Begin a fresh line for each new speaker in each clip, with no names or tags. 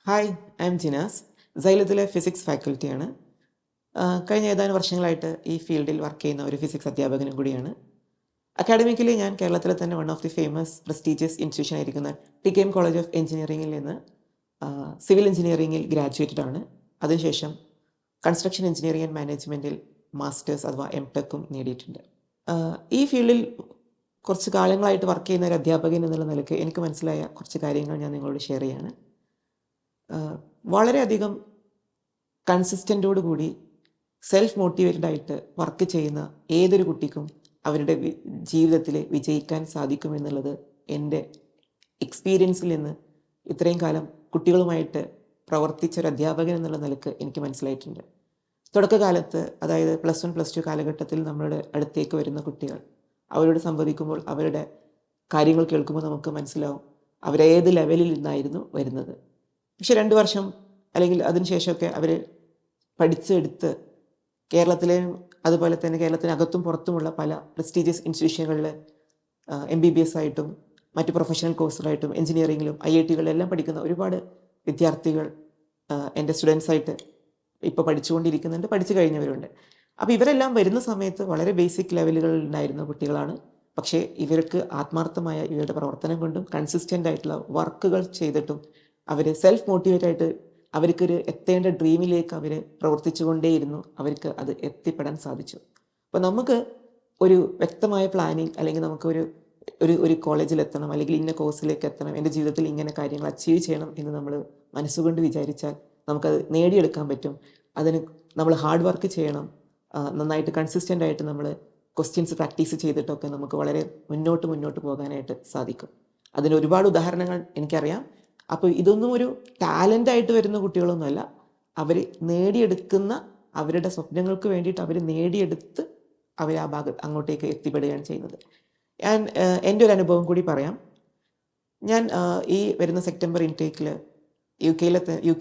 Hi, I'm Jinas. സൈലത്തിലെ physics ഫാക്കൽറ്റിയാണ്. കഴിഞ്ഞ ഏതാനും വർഷങ്ങളായിട്ട് ഈ ഫീൽഡിൽ വർക്ക് ചെയ്യുന്ന ഒരു ഫിസിക്സ് അധ്യാപകനും കൂടിയാണ്. അക്കാഡമിക്കലി ഞാൻ കേരളത്തിലെ തന്നെ one of the famous prestigious institution ആയിരിക്കുന്ന ടികെഎം കോളേജ് ഓഫ് എഞ്ചിനീയറിംഗിൽ നിന്ന് സിവിൽ എഞ്ചിനീയറിംഗിൽ ഗ്രാജുവേറ്റഡ് ആണ്. അതിനുശേഷം കൺസ്ട്രക്ഷൻ എഞ്ചിനീയറിംഗ് ആൻഡ് മാനേജ്മെൻറ്റിൽ മാസ്റ്റേഴ്സ് അഥവാ എംടെക്കും നേടിയിട്ടുണ്ട്. ഈ ഫീൽഡിൽ കുറച്ച് കാലങ്ങളായിട്ട് വർക്ക് ചെയ്യുന്ന ഒരു അധ്യാപകൻ എന്നുള്ള നിലയ്ക്ക് എനിക്ക് മനസ്സിലായ കുറച്ച് കാര്യങ്ങൾ ഞാൻ നിങ്ങളോട് ഷെയർ ചെയ്യാണ്. വളരെയധികം കൺസിസ്റ്റൻറ്റോടു കൂടി സെൽഫ് മോട്ടിവേറ്റഡ് ആയിട്ട് വർക്ക് ചെയ്യുന്ന ഏതൊരു കുട്ടിക്കും അവരുടെ ജീവിതത്തിൽ വിജയിക്കാൻ സാധിക്കുമെന്നുള്ളത് എൻ്റെ എക്സ്പീരിയൻസിൽ നിന്ന് ഇത്രയും കാലം കുട്ടികളുമായിട്ട് പ്രവർത്തിച്ച ഒരു അധ്യാപകൻ എന്നുള്ള നിലക്ക് എനിക്ക് മനസ്സിലായിട്ടുണ്ട്. തുടക്കകാലത്ത്, അതായത് +1 +2 കാലഘട്ടത്തിൽ നമ്മുടെ അടുത്തേക്ക് വരുന്ന കുട്ടികൾ, അവരോട് സംവദിക്കുമ്പോൾ അവരുടെ കാര്യങ്ങൾ കേൾക്കുമ്പോൾ നമുക്ക് മനസ്സിലാവും അവരേത് ലെവലിൽ നിന്നായിരുന്നു വരുന്നത്. പക്ഷെ 2 വർഷം അല്ലെങ്കിൽ അതിനുശേഷമൊക്കെ അവർ പഠിച്ചെടുത്ത് കേരളത്തിലെയും അതുപോലെ തന്നെ കേരളത്തിനകത്തും പുറത്തുമുള്ള പല പ്രസ്റ്റീജിയസ് ഇൻസ്റ്റിറ്റ്യൂഷനുകളിൽ MBBS ആയിട്ടും മറ്റ് പ്രൊഫഷണൽ കോഴ്സുകളായിട്ടും എഞ്ചിനീയറിങ്ങിലും IIT-കളിലെല്ലാം പഠിക്കുന്ന ഒരുപാട് വിദ്യാർത്ഥികൾ എൻ്റെ സ്റ്റുഡൻസായിട്ട് ഇപ്പോൾ പഠിച്ചുകൊണ്ടിരിക്കുന്നുണ്ട്, പഠിച്ചു കഴിഞ്ഞവരുണ്ട്. അപ്പോൾ ഇവരെല്ലാം വരുന്ന സമയത്ത് വളരെ ബേസിക് ലെവലുകളിൽ ഉണ്ടായിരുന്ന കുട്ടികളാണ്. പക്ഷേ ഇവർക്ക് ആത്മാർത്ഥമായ ഇവരുടെ പ്രവർത്തനം കൊണ്ടും കൺസിസ്റ്റൻ്റ് ആയിട്ടുള്ള വർക്കുകൾ ചെയ്തിട്ടും അവർ സെൽഫ് മോട്ടിവേറ്റ് ആയിട്ട് അവർക്കൊരു എത്തേണ്ട ഡ്രീമിലേക്ക് അവർ പ്രവർത്തിച്ചുകൊണ്ടേയിരുന്നു. അവർക്ക് അത് എത്തിപ്പെടാൻ സാധിച്ചു. അപ്പോൾ നമുക്ക് ഒരു വ്യക്തമായ പ്ലാനിങ്, അല്ലെങ്കിൽ നമുക്കൊരു ഒരു കോളേജിൽ എത്തണം, അല്ലെങ്കിൽ ഇന്ന കോഴ്സിലേക്ക് എത്തണം, എൻ്റെ ജീവിതത്തിൽ ഇങ്ങനെ കാര്യങ്ങൾ അച്ചീവ് ചെയ്യണം എന്ന് നമ്മൾ മനസ്സുകൊണ്ട് വിചാരിച്ചാൽ നമുക്കത് നേടിയെടുക്കാൻ പറ്റും. അതിന് നമ്മൾ ഹാർഡ് വർക്ക് ചെയ്യണം. നന്നായിട്ട് കൺസിസ്റ്റൻ്റ് ആയിട്ട് നമ്മൾ ക്വസ്റ്റ്യൻസ് പ്രാക്ടീസ് ചെയ്തിട്ടൊക്കെ നമുക്ക് വളരെ മുന്നോട്ട് പോകാനായിട്ട് സാധിക്കും. അതിന് ഒരുപാട് ഉദാഹരണങ്ങൾ എനിക്കറിയാം. അപ്പോൾ ഇതൊന്നും ഒരു ടാലൻ്റായിട്ട് വരുന്ന കുട്ടികളൊന്നുമല്ല. അവർ നേടിയെടുക്കുന്ന അവരുടെ സ്വപ്നങ്ങൾക്ക് വേണ്ടിയിട്ട് അവർ നേടിയെടുത്ത് അവർ ആ ഭാഗത്ത് അങ്ങോട്ടേക്ക് എത്തിപ്പെടുകയാണ് ചെയ്യുന്നത്. ഞാൻ എൻ്റെ ഒരു അനുഭവം കൂടി പറയാം. ഞാൻ ഈ വരുന്ന സെപ്റ്റംബർ ഇൻടേക്കിൽ യു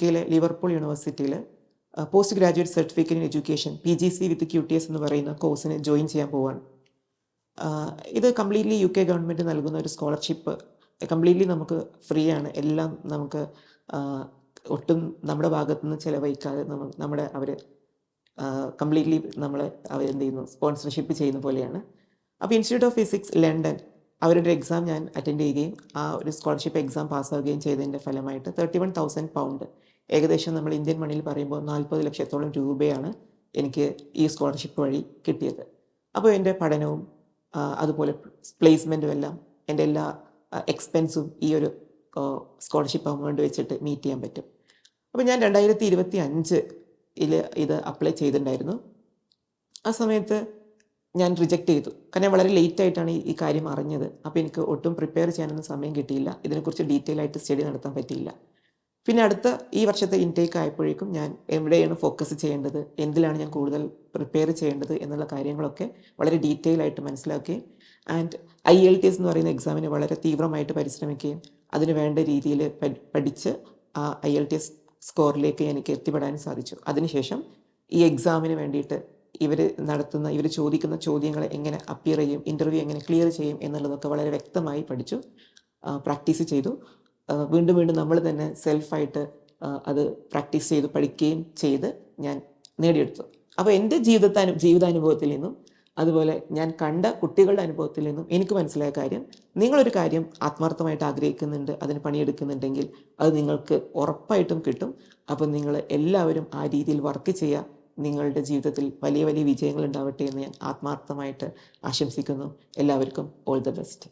കെയിലെ ലിവർപൂൾ യൂണിവേഴ്സിറ്റിയിൽ post graduate certificate in education PGC with QTS എന്ന് പറയുന്ന കോഴ്സിന് ജോയിൻ ചെയ്യാൻ പോവാണ്. ഇത് കംപ്ലീറ്റ്ലി UK ഗവൺമെൻറ് നൽകുന്ന ഒരു സ്കോളർഷിപ്പ്. കംപ്ലീറ്റ്ലി നമുക്ക് ഫ്രീ ആണ്. എല്ലാം നമുക്ക് ഒട്ടും നമ്മുടെ ഭാഗത്തുനിന്ന് ചിലവഴിക്കാതെ അവർ കംപ്ലീറ്റ്ലി അവർ എന്ത് ചെയ്യുന്നു, സ്പോൺസർഷിപ്പ് ചെയ്യുന്ന പോലെയാണ്. അപ്പോൾ ഇൻസ്റ്റിറ്റ്യൂട്ട് ഓഫ് ഫിസിക്സ് ലണ്ടൻ അവരുടെ എക്സാം ഞാൻ അറ്റൻഡ് ചെയ്യുകയും ആ ഒരു സ്കോളർഷിപ്പ് എക്സാം പാസ്സാവുകയും ചെയ്തതിൻ്റെ ഫലമായിട്ട് 31,000 പൗണ്ട്, ഏകദേശം നമ്മൾ ഇന്ത്യൻ മണിയിൽ പറയുമ്പോൾ 40 ലക്ഷത്തോളം രൂപയാണ് എനിക്ക് ഈ സ്കോളർഷിപ്പ് വഴി കിട്ടിയത്. അപ്പോൾ എൻ്റെ പഠനവും അതുപോലെ പ്ലേസ്മെൻറ്റും എല്ലാം എൻ്റെ എല്ലാ എക്സ്പെൻസും ഈ ഒരു സ്കോളർഷിപ്പ് അമൗണ്ട് വെച്ചിട്ട് മീറ്റ് ചെയ്യാൻ പറ്റും. അപ്പോൾ ഞാൻ 2025 ഇത് അപ്ലൈ ചെയ്തിട്ടുണ്ടായിരുന്നു. ആ സമയത്ത് ഞാൻ റിജക്റ്റ് ചെയ്തു. കാരണം വളരെ ലേറ്റായിട്ടാണ് ഈ കാര്യം അറിഞ്ഞത്. അപ്പോൾ എനിക്ക് ഒട്ടും പ്രിപ്പയർ ചെയ്യാനൊന്നും സമയം കിട്ടിയില്ല. ഇതിനെക്കുറിച്ച് ഡീറ്റെയിൽ ആയിട്ട് സ്റ്റഡി നടത്താൻ പറ്റിയില്ല. പിന്നെ അടുത്ത ഈ വർഷത്തെ ഇൻടേക്ക് ആയപ്പോഴേക്കും ഞാൻ എവിടെയാണ് ഫോക്കസ് ചെയ്യേണ്ടത്, എന്തിലാണ് ഞാൻ കൂടുതൽ പ്രിപ്പയർ ചെയ്യേണ്ടത് എന്നുള്ള കാര്യങ്ങളൊക്കെ വളരെ ഡീറ്റെയിൽ ആയിട്ട് മനസ്സിലാക്കുകയും ആൻഡ് IELTS എന്ന് പറയുന്ന എക്സാമിന് വളരെ തീവ്രമായിട്ട് പരിശ്രമിക്കുകയും അതിന് വേണ്ട രീതിയിൽ പഠിച്ച് ആ IELTS സ്കോറിലേക്ക് എനിക്ക് എത്തിപ്പെടാൻ സാധിച്ചു. അതിനുശേഷം ഈ എക്സാമിന് വേണ്ടിയിട്ട് ഇവർ ചോദിക്കുന്ന ചോദ്യങ്ങൾ എങ്ങനെ അപ്പിയർ ചെയ്യും, ഇൻ്റർവ്യൂ എങ്ങനെ ക്ലിയർ ചെയ്യും എന്നുള്ളതൊക്കെ വളരെ വ്യക്തമായി പഠിച്ചു, പ്രാക്ടീസ് ചെയ്തു. വീണ്ടും നമ്മൾ തന്നെ സെൽഫായിട്ട് അത് പ്രാക്ടീസ് ചെയ്ത് പഠിക്കുകയും ചെയ്ത് ഞാൻ നേടിയെടുത്തു. അപ്പോൾ എൻ്റെ ജീവിതാനുഭവത്തിൽ നിന്നും അതുപോലെ ഞാൻ കണ്ട കുട്ടികളുടെ അനുഭവത്തിൽ നിന്നും എനിക്ക് മനസ്സിലായ കാര്യം, നിങ്ങളൊരു കാര്യം ആത്മാർത്ഥമായിട്ട് ആഗ്രഹിക്കുന്നുണ്ട്, അതിന് പണിയെടുക്കുന്നുണ്ടെങ്കിൽ അത് നിങ്ങൾക്ക് ഉറപ്പായിട്ടും കിട്ടും. അപ്പം നിങ്ങൾ എല്ലാവരും ആ രീതിയിൽ വർക്ക് ചെയ്യുക. നിങ്ങളുടെ ജീവിതത്തിൽ വലിയ വലിയ വിജയങ്ങൾ ഉണ്ടാവട്ടെ എന്ന് ഞാൻ ആത്മാർത്ഥമായിട്ട് ആശംസിക്കുന്നു. എല്ലാവർക്കും ഓൾ ദ ബെസ്റ്റ്.